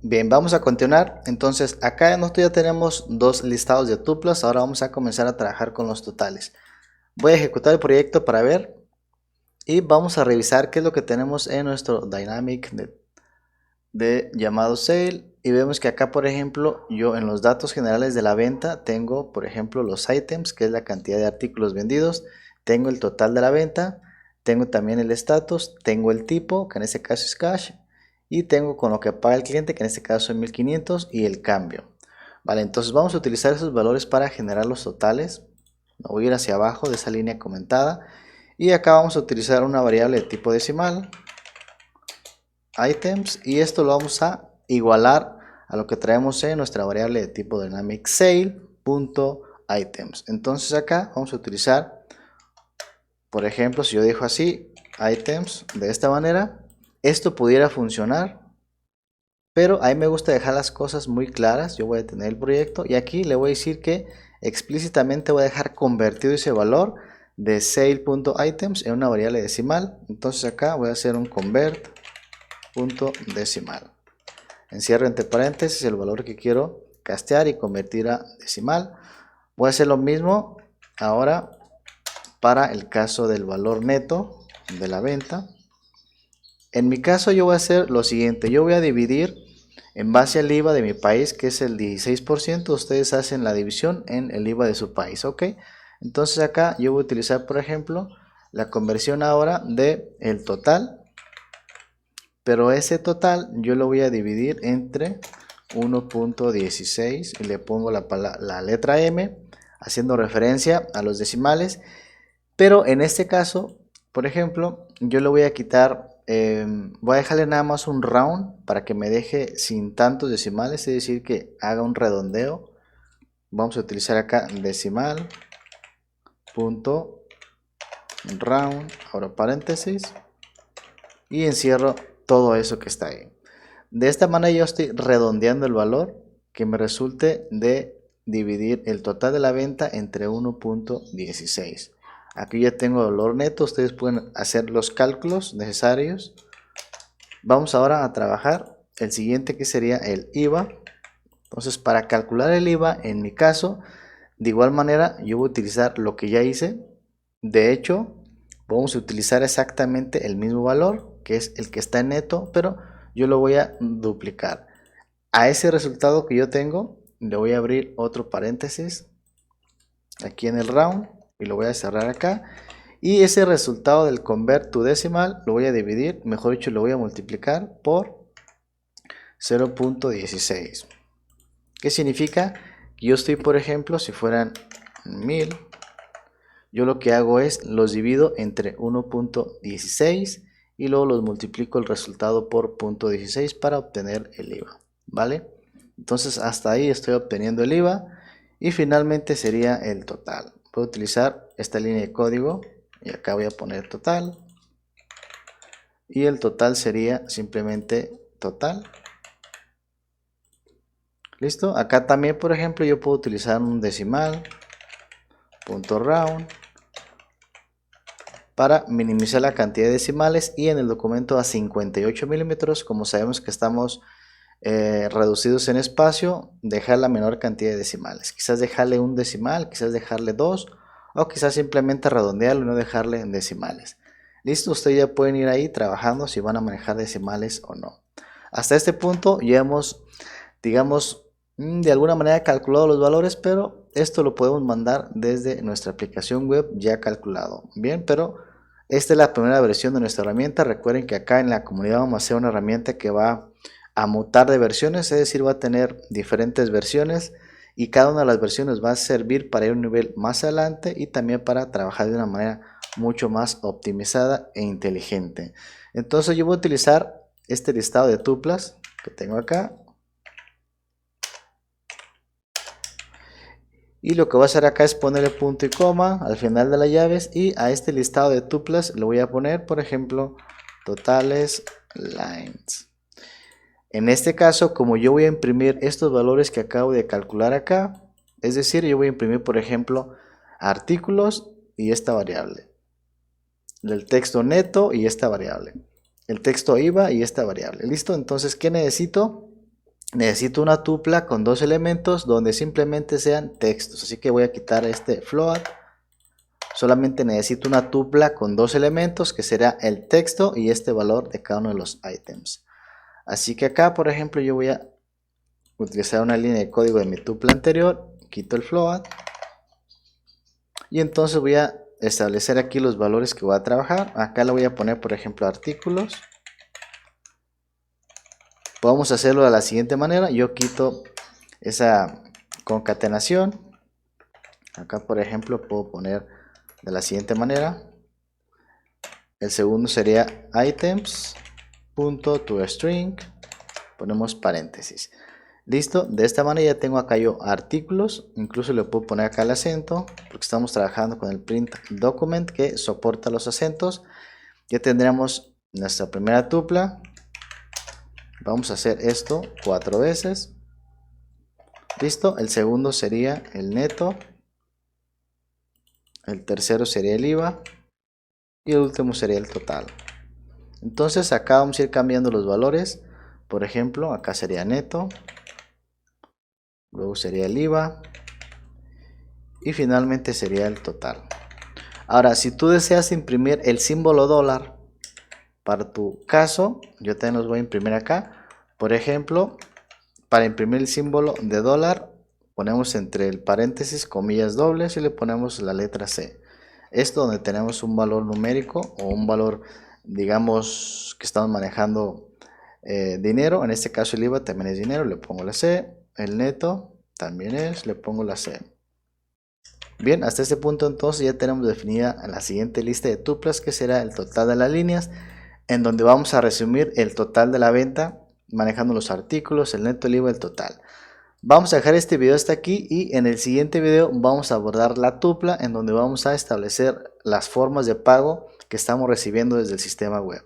Bien, vamos a continuar. Entonces, acá nosotros ya tenemos dos listados de tuplas. Ahora vamos a comenzar a trabajar con los totales. Voy a ejecutar el proyecto para ver y vamos a revisar qué es lo que tenemos en nuestro Dynamic de llamado Sale. Y vemos que acá, por ejemplo, yo en los datos generales de la venta tengo, por ejemplo, los items, que es la cantidad de artículos vendidos. Tengo el total de la venta. Tengo también el status. Tengo el tipo, que en este caso es cash. Y tengo con lo que paga el cliente, que en este caso es 1500, y el cambio. Vale, entonces vamos a utilizar esos valores para generar los totales. Voy a ir hacia abajo de esa línea comentada. Y acá vamos a utilizar una variable de tipo decimal, items, y esto lo vamos a igualar a lo que traemos en nuestra variable de tipo dynamic sale.items. Entonces acá vamos a utilizar, por ejemplo, si yo dejo así items de esta manera, esto pudiera funcionar, pero a mí me gusta dejar las cosas muy claras. Yo voy a tener el proyecto y aquí le voy a decir que explícitamente voy a dejar convertido ese valor de sale.items en una variable decimal. Entonces acá voy a hacer un convert.decimal. Encierro entre paréntesis el valor que quiero castear y convertir a decimal. Voy a hacer lo mismo ahora para el caso del valor neto de la venta. En mi caso yo voy a hacer lo siguiente: yo voy a dividir en base al IVA de mi país, que es el 16%. Ustedes hacen la división en el IVA de su país, ¿ok? Entonces acá yo voy a utilizar, por ejemplo, la conversión ahora de el total, pero ese total yo lo voy a dividir entre 1.16 y le pongo la letra M, haciendo referencia a los decimales. Pero en este caso, por ejemplo, yo le voy a quitar, voy a dejarle nada más un round para que me deje sin tantos decimales, es decir, que haga un redondeo. Vamos a utilizar acá decimal punto round, ahora paréntesis, y encierro todo eso que está ahí. De esta manera yo estoy redondeando el valor que me resulte de dividir el total de la venta entre 1.16. Aquí ya tengo el valor neto. Ustedes pueden hacer los cálculos necesarios. Vamos ahora a trabajar el siguiente, que sería el IVA. Entonces, para calcular el IVA, en mi caso, de igual manera yo voy a utilizar lo que ya hice. De hecho, vamos a utilizar exactamente el mismo valor, que es el que está en neto, pero yo lo voy a duplicar. A ese resultado que yo tengo, le voy a abrir otro paréntesis aquí en el round y lo voy a cerrar acá. Y ese resultado del convert to decimal lo voy a dividir, mejor dicho, lo voy a multiplicar por 0.16. ¿Qué significa? Que yo estoy, por ejemplo, si fueran 1000, yo lo que hago es los divido entre 1.16 y luego los multiplico el resultado por 0.16 para obtener el IVA, ¿vale? Entonces hasta ahí estoy obteniendo el IVA y finalmente sería el total. Puedo utilizar esta línea de código y acá voy a poner total, y el total sería simplemente total. Listo. Acá también, por ejemplo, yo puedo utilizar un decimal punto round para minimizar la cantidad de decimales, y en el documento a 58 milímetros, como sabemos que estamos reducidos en espacio, dejar la menor cantidad de decimales. Quizás dejarle un decimal, quizás dejarle dos, o quizás simplemente redondearlo y no dejarle en decimales. Listo, ustedes ya pueden ir ahí trabajando si van a manejar decimales o no. Hasta este punto ya hemos, digamos, de alguna manera calculado los valores, pero esto lo podemos mandar desde nuestra aplicación web ya calculado. Bien, pero esta es la primera versión de nuestra herramienta. Recuerden que acá en la comunidad vamos a hacer una herramienta que va a mutar de versiones, es decir, va a tener diferentes versiones, y cada una de las versiones va a servir para ir a un nivel más adelante y también para trabajar de una manera mucho más optimizada e inteligente. Entonces yo voy a utilizar este listado de tuplas que tengo acá, y lo que voy a hacer acá es ponerle punto y coma al final de las llaves, y a este listado de tuplas le voy a poner, por ejemplo, totales lines. En este caso, como yo voy a imprimir estos valores que acabo de calcular acá, es decir, yo voy a imprimir, por ejemplo, artículos y esta variable, el texto neto y esta variable, el texto IVA y esta variable. ¿Listo? Entonces, ¿qué necesito? necesito una tupla con dos elementos donde simplemente sean textos, así que voy a quitar este float. Solamente necesito una tupla con dos elementos que será el texto y este valor de cada uno de los items. Así que acá, por ejemplo, yo voy a utilizar una línea de código de mi tupla anterior, quito el float y entonces voy a establecer aquí los valores que voy a trabajar. Acá le voy a poner, por ejemplo, artículos. Vamos a hacerlo de la siguiente manera. Yo quito esa concatenación. Acá, por ejemplo, puedo poner de la siguiente manera. El segundo sería items.toString. Ponemos paréntesis. Listo, de esta manera ya tengo acá yo artículos. Incluso le puedo poner acá el acento, porque estamos trabajando con el print document que soporta los acentos. Ya tendremos nuestra primera tupla. Vamos a hacer esto 4 veces. Listo, el segundo sería el neto. El tercero sería el IVA. Y el último sería el total. Entonces acá vamos a ir cambiando los valores. Por ejemplo, acá sería neto. Luego sería el IVA. Y finalmente sería el total. Ahora, si tú deseas imprimir el símbolo dólar, para tu caso, yo también los voy a imprimir acá. Por ejemplo, para imprimir el símbolo de dólar, ponemos entre el paréntesis comillas dobles y le ponemos la letra C. Esto donde tenemos un valor numérico o un valor, digamos, que estamos manejando dinero. En este caso el IVA también es dinero, le pongo la C. El neto también es, le pongo la C. Bien, hasta este punto entonces ya tenemos definida la siguiente lista de tuplas, que será el total de las líneas, en donde vamos a resumir el total de la venta manejando los artículos, el neto, el IVA, el total. Vamos a dejar este video hasta aquí y en el siguiente video vamos a abordar la tupla, en donde vamos a establecer las formas de pago que estamos recibiendo desde el sistema web.